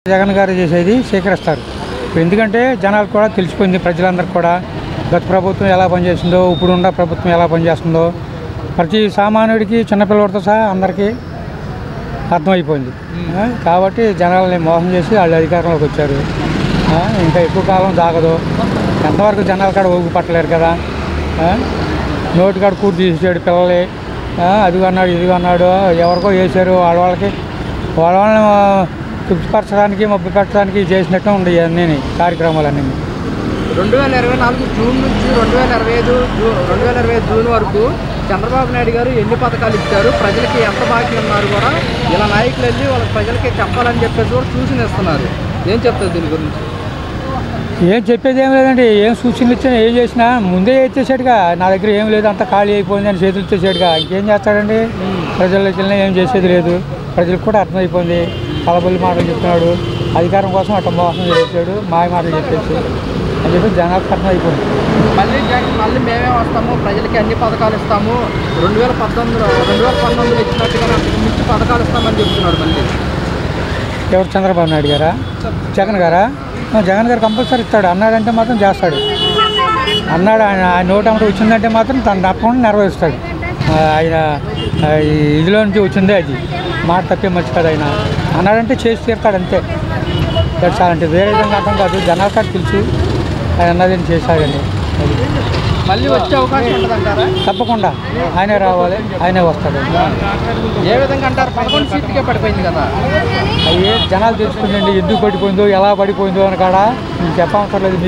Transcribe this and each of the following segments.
జగన్ గారు చేసేది స్వీకరిస్తారు. ఎందుకంటే జనాలకు కూడా తెలిసిపోయింది, ప్రజలందరికీ కూడా గత ప్రభుత్వం ఎలా పనిచేస్తుందో, ఇప్పుడున్న ప్రభుత్వం ఎలా పనిచేస్తుందో ప్రతి సామాన్యుడికి చిన్నపిల్లలతో సహా అందరికీ అర్థమైపోయింది. కాబట్టి జనాలని మోసం చేసి వాళ్ళు అధికారంలోకి వచ్చారు. ఇంకా ఎక్కువ కాలం దాగదు. ఎంతవరకు జనాల కాడ ఊగి పట్టలేరు కదా. నోటికాడ కూర్చు తీసేసాడు పిల్లలే, అది అన్నాడు ఇది అన్నాడు, ఎవరికో వేసారు. వాళ్ళకి వాళ్ళని తృప్తిపరచడానికి మబ్బు పెట్టడానికి చేసినట్టు ఉండే అన్నీ కార్యక్రమాలన్నీ. 2024 జూన్ నుంచి 2025 జూన్ వరకు చంద్రబాబు నాయుడు గారు ఎన్ని పథకాలు ఇచ్చారు, ప్రజలకి ఎంత బాకీ ఉన్నారు కూడా ఇలా నాయకులు వెళ్ళి వాళ్ళ ప్రజలకి చెప్పాలని చెప్పేసి కూడా సూచన ఇస్తున్నారు. ఏం చెప్తారు దీని గురించి? ఏం చెప్పేది ఏం లేదండి. ఏం సూచనలు ఇచ్చినా ఏం చేసినా ముందే ఇచ్చేసాడుగా. నా దగ్గర ఏం లేదు, అంతా ఖాళీ అయిపోయింది అని చేతులు ఇచ్చేసాడుగా. ఇంకేం చేస్తాడండి? ప్రజల్లోకి వెళ్ళినా ఏం చేసేది లేదు. ప్రజలకు కూడా అర్థమైపోయింది. కలబొల్లి మాటలు చెప్తున్నాడు, అధికారం కోసం అట్లా మోసం చేసాడు, మాయ మాటలు చెప్పేసి అని చెప్పి జనాలకు అర్థమైపోయింది. మళ్ళీ మేమే వస్తాము, ప్రజలకి అన్ని పథకాలు ఇస్తాము, 2019 ఇచ్చినట్టుగా మించి పథకాలు ఇస్తామని చెప్తున్నాడు. మళ్ళీ ఎవరు? చంద్రబాబు నాయుడు గారా? జగన్ గారా? జగన్ గారు కంపల్సరీ ఇస్తాడు. అన్నాడంటే మాత్రం చేస్తాడు. అన్నాడు, ఆయన నోటంటే వచ్చిందంటే మాత్రం తను తప్పకుండా నెరవేరుస్తాడు. ఆయన ఇదిలో నుంచి వచ్చిందే అది. మాట తప్పే మంచి కదా. ఆయన అన్నాడంటే చేసి తీరుతాడు, అంతే. చాలంటే వేరే విధంగా అర్థం కాదు. జనాలు కాదు తెలుసు ఆయన అన్నదని చేశాడండి. మళ్ళీ వచ్చే అవకాశం ఉంటుందంటారా? తప్పకుండా ఆయనే రావాలి, ఆయనే వస్తాడు. ఏ విధంగా అంటారు? 11 సీట్లకే పడిపోయింది కదా. అయ్యే జనాలు తెలుసుకుందండి, ఎందుకు పడిపోయిందో ఎలా పడిపోయిందో అని కాడ మీకు చెప్పవసరం లేదు.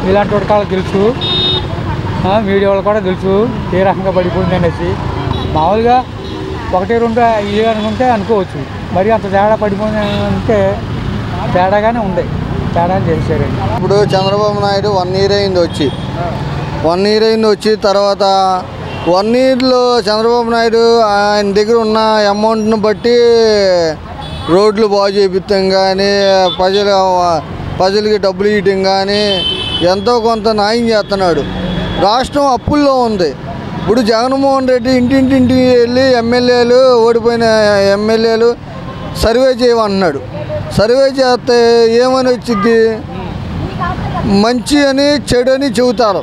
మీలాంటి వాడి కాళ్ళకి తెలుసు, మీడియా వాళ్ళు కూడా తెలుసు ఏ రకంగా పడిపోయింది అనేసి. మామూలుగా 1-2 ఇది అనుకుంటే అనుకోవచ్చు. మరి అంత తేడా పడిపోయింది అంటే తేడాగానే ఉంది. తేడా చేశారండి. ఇప్పుడు చంద్రబాబు నాయుడు 1 ఇయర్ అయింది వచ్చి, 1 ఇయర్ అయింది వచ్చి తర్వాత 1 ఇయర్లో చంద్రబాబు నాయుడు ఆయన దగ్గర ఉన్న అమౌంట్ను బట్టి రోడ్లు బాగు చేపిస్తాం కానీ, ప్రజలకి డబ్బులు ఇవ్వటం కానీ ఎంతో కొంత న్యాయం చేస్తున్నాడు. రాష్ట్రం అప్పుల్లో ఉంది. ఇప్పుడు జగన్మోహన్ రెడ్డి ఇంటింటింటికి వెళ్ళి ఎమ్మెల్యేలు, ఓడిపోయిన ఎమ్మెల్యేలు సర్వే చేయమన్నాడు. సర్వే చేస్తే ఏమని వచ్చింది? మంచి అని చెడు అని చెబుతారు.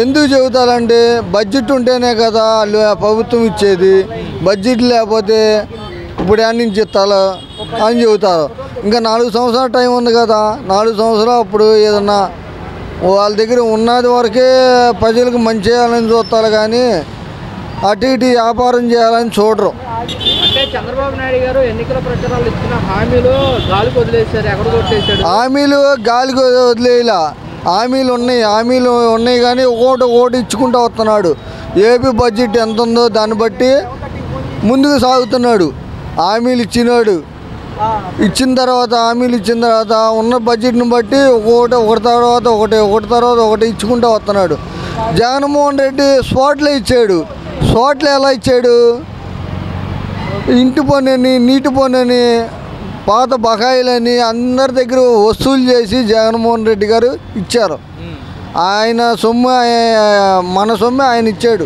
ఎందుకు చెబుతారంటే బడ్జెట్ ఉంటేనే కదా ప్రభుత్వం ఇచ్చేది. బడ్జెట్ లేకపోతే ఇప్పుడు ఏం నుంచి ఇస్తాలో అని చెబుతారు. ఇంకా 4 సంవత్సరాల టైం ఉంది కదా. 4 సంవత్సరాలు అప్పుడు ఏదన్నా వాళ్ళ దగ్గర ఉన్నది వరకే ప్రజలకు మంచి చేయాలని చూస్తారు కానీ అటు ఇటు వ్యాపారం చేయాలని చూడరు. అంటే చంద్రబాబు నాయుడు గారు ఎన్నికల ప్రచారాలు ఇచ్చిన హామీలు గాలికి వదిలేశారు. ఎక్కడ కొట్టేశాడు? హామీలు గాలికి వదిలేలా. హామీలు ఉన్నాయి కానీ ఒకటి ఇచ్చుకుంటూ వస్తున్నాడు. ఏపీ బడ్జెట్ ఎంత ఉందో దాన్ని బట్టి ముందుకు సాగుతున్నాడు. హామీలు ఇచ్చిన తర్వాత ఉన్న బడ్జెట్ని బట్టి ఒకటి తర్వాత ఒకటి ఇచ్చుకుంటూ వస్తున్నాడు. జగన్మోహన్ రెడ్డి స్పాట్లో ఇచ్చాడు. స్పాట్లో ఎలా ఇచ్చాడు? ఇంటి పన్నుని, నీటి పన్నుని, పాత బకాయిలని అందరి దగ్గర వసూలు చేసి జగన్మోహన్ రెడ్డి గారు ఇచ్చారు. ఆయన సొమ్ము, మన సొమ్మే ఆయన ఇచ్చాడు.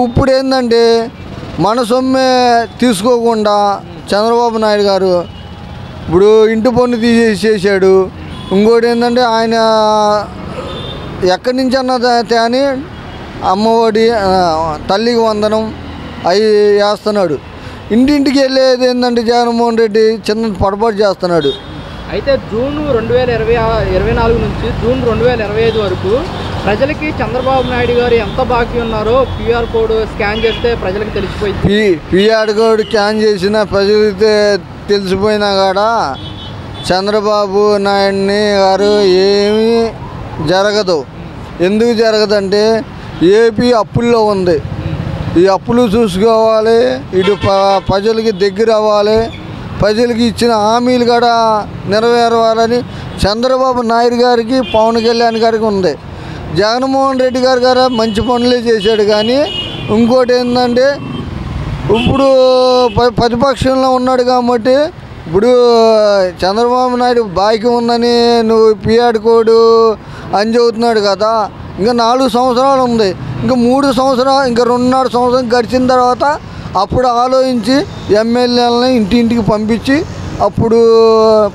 ఇప్పుడు ఏంటంటే మన సొమ్మే తీసుకోకుండా చంద్రబాబు నాయుడు గారు ఇప్పుడు ఇంటి పన్ను తీసేసాడు. ఇంకోటి ఏంటంటే ఆయన ఎక్కడి నుంచి అన్నది అని అమ్మఒడి, తల్లికి వందనం అవి వేస్తున్నాడు. ఇంటింటికి వెళ్ళేది ఏంటంటే జగన్మోహన్ రెడ్డి చిన్న పొరపాటు చేస్తున్నాడు. అయితే జూన్ 2024 నుంచి జూన్ 2025 వరకు ప్రజలకి చంద్రబాబు నాయుడు గారు ఎంత బాకీ ఉన్నారో QR కోడ్ స్కాన్ చేస్తే ప్రజలకు తెలిసిపోయింది. QR కోడ్ స్కాన్ చేసిన ప్రజలకి తెలిసిపోయినా కూడా చంద్రబాబు నాయుడు గారు ఏమీ జరగదు. ఎందుకు జరగదంటే ఏపీ అప్పుల్లో ఉంది. ఈ అప్పులు చూసుకోవాలి, ఇటు ప్రజలకి దగ్గర అవ్వాలి, ప్రజలకి ఇచ్చిన హామీలు కూడా నెరవేరవాలని చంద్రబాబు నాయుడు గారికి, పవన్ కళ్యాణ్ గారికి ఉంది. జగన్మోహన్ రెడ్డి గారు మంచి పనులే చేశాడు కానీ ఇంకోటి ఏంటంటే ఇప్పుడు ప్రతిపక్షంలో ఉన్నాడు కాబట్టి ఇప్పుడు చంద్రబాబు నాయుడు బాకీ ఉందని నువ్వు PR కోడ్ అని చెబుతున్నాడు కదా. ఇంకా 4 సంవత్సరాలు ఉంది. ఇంకా 3 సంవత్సరాలు, ఇంకా 2.5 సంవత్సరం గడిచిన తర్వాత అప్పుడు ఆలోచించి ఎమ్మెల్యేలని ఇంటింటికి పంపించి అప్పుడు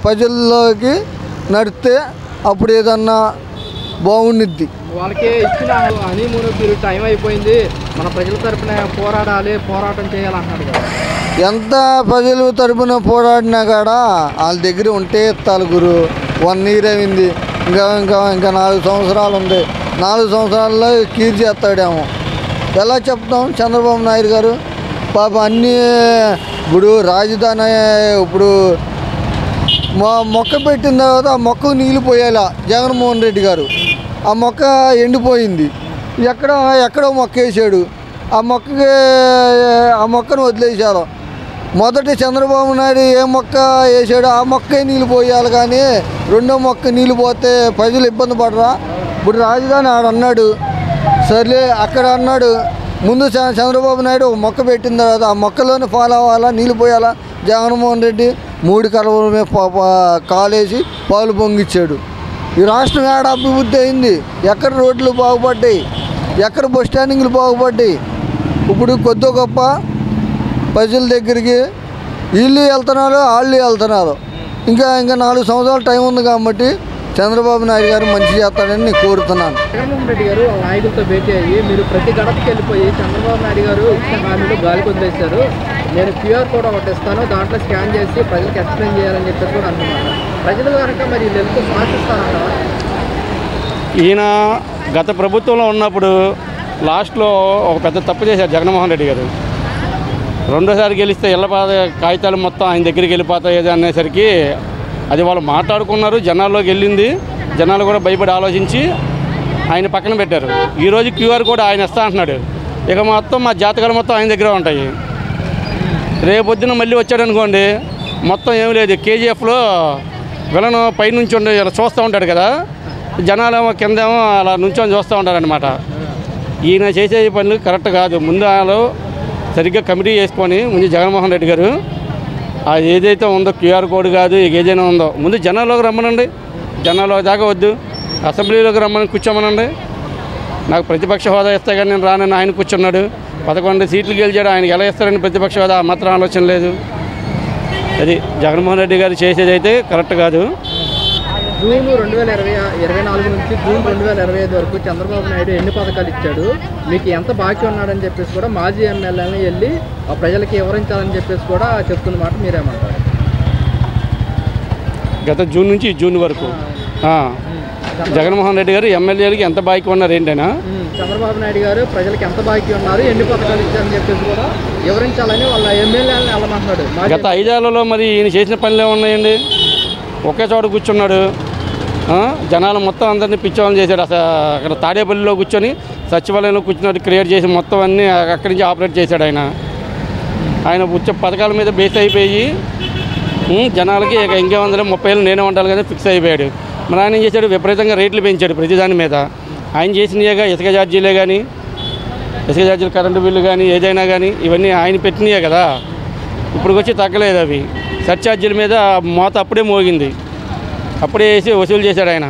ప్రజల్లోకి నడిస్తే అప్పుడు ఏదన్నా బాగుండిద్ది. వాళ్ళకి ఇచ్చిన హనీమూన్ పీరియడ్ టైం అయిపోయింది, మన ప్రజల తరపున పోరాటం చేయాలంటున్నాడు కదా. ఎంత ప్రజల తరపున పోరాడినా కాడా వాళ్ళ దగ్గర ఉంటే ఇస్తాలు గురు. 1 year అయింది, ఇంకా 4 సంవత్సరాలు ఉంది. 4 సంవత్సరాల్లో కీర్ చేస్తాడేమో. ఎలా చెప్తాం? చంద్రబాబు నాయుడు గారు పాప అన్నీ ఇప్పుడు రాజధాని ఇప్పుడు మొక్క పెట్టిన తర్వాత ఆ మొక్కకు నీళ్ళు పోయేలా జగన్మోహన్ రెడ్డి గారు ఆ మొక్క ఎండిపోయింది. ఎక్కడో మొక్క వేసాడు, ఆ మొక్కను వదిలేశారు. మొదటి చంద్రబాబు నాయుడు ఏ మొక్క వేసాడు ఆ మొక్కే నీళ్ళు పోయాలి, కానీ రెండో మొక్క నీళ్ళు పోతే ప్రజలు ఇబ్బంది పడరా? ఇప్పుడు రాజధాని ఆడన్నాడు, సర్లే అక్కడ అన్నాడు. ముందు చంద్రబాబు నాయుడు ఒక మొక్క పెట్టిన తర్వాత ఆ మొక్కలోనే ఫాలో అవ్వాలా, నీళ్ళు పోయాలా. జగన్మోహన్ రెడ్డి 3 కలవల మీద కాలేసి పాలు పొంగిచ్చాడు. ఈ రాష్ట్రం ఏడ అభివృద్ధి అయింది? ఎక్కడ రోడ్లు బాగుపడ్డాయి, ఎక్కడ బస్ స్టాండింగ్లు బాగుపడ్డాయి? ఇప్పుడు కొద్ది గొప్ప ప్రజల దగ్గరికి వీళ్ళు వెళ్తున్నారు, వాళ్ళు వెళ్తున్నారు. ఇంకా 4 సంవత్సరాల టైం ఉంది కాబట్టి చంద్రబాబు నాయుడు గారు మంచి చేస్తాడని నేను కోరుతున్నాను. జగన్మోహన్ రెడ్డి గారు వాళ్ళ నాయకులతో భేటీ అయ్యి మీరు ప్రతి గడపకి వెళ్ళిపోయి చంద్రబాబు నాయుడు గారు ఇచ్చిన హామీలు గాలికి వదిలేశారు, నేను క్యూఆర్ కోడ్ ఒకటి ఇస్తాను, దాంట్లో స్కాన్ చేసి ప్రజలకు ఎక్స్ప్లెయిన్ చేయాలని చెప్పేసి కూడా అంటున్నారు. ప్రజలు కనుక మరి వెళ్తూ స్వార్థిస్తారంటారా? ఈయన గత ప్రభుత్వంలో ఉన్నప్పుడు లాస్ట్లో ఒక పెద్ద తప్పు చేశారు జగన్మోహన్ రెడ్డి గారు. రెండోసారి గెలిస్తే ఇళ్ల కాగితాలు మొత్తం ఆయన దగ్గరికి వెళ్ళిపోతాయి అనేసరికి అది వాళ్ళు మాట్లాడుకున్నారు, జనాల్లోకి వెళ్ళింది. జనాలు కూడా భయపడి ఆలోచించి ఆయన పక్కన పెట్టారు. ఈరోజు క్యూఆర్ కోడ్ ఆయన ఇస్తా అంటున్నాడు. ఇక మొత్తం మా జాతకాలు మొత్తం ఆయన దగ్గర ఉంటాయి. రేపొద్దున మళ్ళీ వచ్చాడనుకోండి, మొత్తం ఏమి లేదు. కేజీఎఫ్లో విలను పైనుంచి చూస్తూ ఉంటాడు కదా, జనాలేమో కిందేమో అలా నుంచొని చూస్తూ ఉంటారనమాట. ఈయన చేసే పనులు కరెక్ట్ కాదు. ముందు వాళ్ళు సరిగ్గా కమిటీ చేసుకొని ముందు జగన్మోహన్ రెడ్డి గారు అది ఏదైతే ఉందో క్యూఆర్ కోడ్ కాదు ఏదైనా ఉందో ముందు జనాల్లోకి రమ్మనండి. జనాల్లో దాకా వద్దు, అసెంబ్లీలోకి రమ్మని కూర్చోమనండి. నాకు ప్రతిపక్ష హోదా ఇస్తే కానీ నేను రానని ఆయన కూర్చున్నాడు. 11 సీట్లు గెలిచాడు, ఆయనకి ఎలా ఇస్తారని ప్రతిపక్ష హోదా మాత్రం ఆలోచన లేదు. అది జగన్మోహన్ రెడ్డి గారు చేసేది అయితే కరెక్ట్ కాదు. జూన్ 2024 నుంచి జూన్ 2025 వరకు చంద్రబాబు నాయుడు ఎన్ని పథకాలు ఇచ్చాడు, మీకు ఎంత బాకీ ఉన్నాడని చెప్పేసి కూడా మాజీ ఎమ్మెల్యేని వెళ్ళి ఆ ప్రజలకి వివరించాలని చెప్పేసి కూడా చెప్తున్న మాట మీరేమంటారు? గత జూన్ నుంచి జూన్ వరకు జగన్మోహన్ రెడ్డి గారు ఎమ్మెల్యేలకి ఎంత బాకీ ఉన్నారు ఏంటైనా? చంద్రబాబు నాయుడు గారు ప్రజలకు ఎంత బాకీ ఉన్నారు, ఎన్ని పథకాలు ఇచ్చారని చెప్పేసి కూడా వివరించాలని వాళ్ళ ఎమ్మెల్యేలను వెళ్ళమంటున్నాడు. గత 5 ఏళ్లలో మరి ఈయన చేసిన పనులు ఏమున్నాయండి? ఒకే చోట కూర్చున్నాడు, జనాలు మొత్తం అందరినీ పిచ్చోళ్ళని చేశాడు. అసలు అక్కడ తాడేపల్లిలో కూర్చొని సచివాలయంలో కూర్చున్నట్టు క్రియేట్ చేసి మొత్తం అన్నీ అక్కడి నుంచి ఆపరేట్ చేశాడు. ఆయన ఉచ్చ పథకాల మీద బేస్ అయిపోయి జనాలకి ఇక ఇంకేమందరూ 30 ఏళ్ళు నేనే ఉండాలి కదా ఫిక్స్ అయిపోయాడు. మరి ఆయన ఏం చేశాడు? విపరీతంగా రేట్లు పెంచాడు ప్రతిదాని మీద. ఆయన చేసినయే ఇసుక ఛార్జీలే కానీ, ఇసుక ఛార్జీలు, కరెంటు బిల్లు కానీ, ఏదైనా కానీ ఇవన్నీ ఆయన పెట్టినయే కదా. ఇప్పుడు వచ్చి తగ్గలేదు అవి. సర్ఛార్జీల మీద మోత అప్పుడే మోగింది, అప్పుడే వేసి వసూలు చేశాడు ఆయన.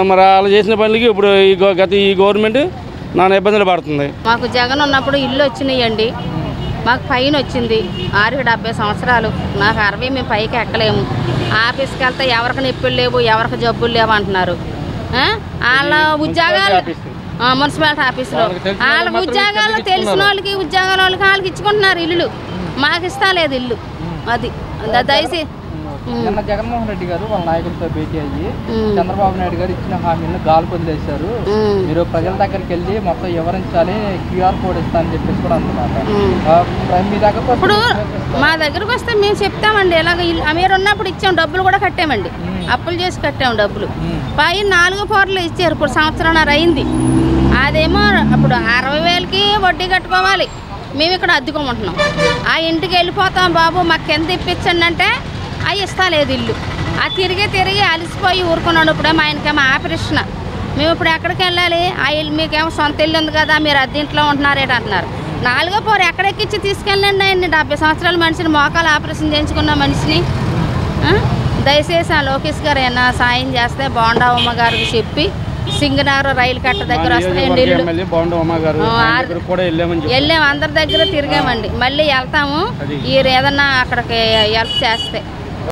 మరి వాళ్ళు చేసిన పనులకి ఇప్పుడు ఈ గవర్నమెంట్ నానా ఇబ్బందులు పడుతుంది. మాకు జగన్ ఉన్నప్పుడు ఇల్లు వచ్చినాయండి, మాకు ఫైన్ వచ్చింది. 70 సంవత్సరాలు, నాకు 60, మేము పైకి ఎక్కలేము. ఆఫీస్కి వెళ్తే ఎవరికి నొప్పులు లేవు, ఎవరికి జబ్బులు లేవు అంటున్నారు. వాళ్ళ ఉద్యోగాలు మున్సిపాలిటీ ఆఫీసులో వాళ్ళ ఉద్యోగాలు తెలిసిన వాళ్ళకి ఉద్యోగాల వాళ్ళకి ఇచ్చుకుంటున్నారు ఇల్లు, మాకు ఇస్తలేదు ఇల్లు. అది దయచేసి నిన్న జగన్మోహన్ రెడ్డి గారు వాళ్ళ నాయకులతో భేటీ అయ్యి చంద్రబాబు నాయుడు గారు ఇచ్చిన హామీలను గాలి వదిలేశారు, మీరు ప్రజల దగ్గరికి వెళ్ళి మొత్తం వివరించాలి, క్యూఆర్ కోడ్ ఇస్తానని చెప్పేసి కూడా అంటున్నారు. మీ దగ్గర ఇప్పుడు మా దగ్గరకు వస్తే మేము చెప్తామండి, ఇలాగ మీరు ఉన్నప్పుడు ఇచ్చాము, డబ్బులు కూడా కట్టామండి, అప్పులు చేసి కట్టాము డబ్బులు. పైన 4 ఫ్లోర్లు ఇచ్చారు, ఇప్పుడు 1.5 సంవత్సరం అయింది. అదేమో అప్పుడు 60,000కి వడ్డీ కట్టుకోవాలి, మేము ఇక్కడ అద్దుకోమంటున్నాం. ఆ ఇంటికి వెళ్ళిపోతాం బాబు మాకు ఎంత ఇప్పించండి అంటే అవి ఇస్తలేదు ఇల్లు. ఆ తిరిగి అలసిపోయి ఊరుకున్నాడు. ఇప్పుడేమో ఆయనకేమో ఆపరేషన్, మేము ఇప్పుడు ఎక్కడికి వెళ్ళాలి? ఆ ఇల్లు మీకేమో సొంత ఇల్లు ఉంది కదా, మీరు అద్దెంట్లో ఉంటున్నారేట అంటున్నారు. 4వ ఫ్లోర్ ఎక్కడెక్కించి తీసుకెళ్ళండి ఆయన్ని? 70 సంవత్సరాల మనిషిని, మోకాలు ఆపరేషన్ చేయించుకున్న మనిషిని. దయచేసి ఆ లోకేష్ గారు ఏమైనా సాయం చేస్తే బాండావమ్మ గారికి చెప్పి సింగనగర్ రైలు కట్ట దగ్గర వస్తాయండి ఇల్లు. వెళ్ళాము, అందరి దగ్గర తిరిగామండి, మళ్ళీ వెళ్తాము. ఏదన్నా అక్కడికి హెల్ప్ చేస్తే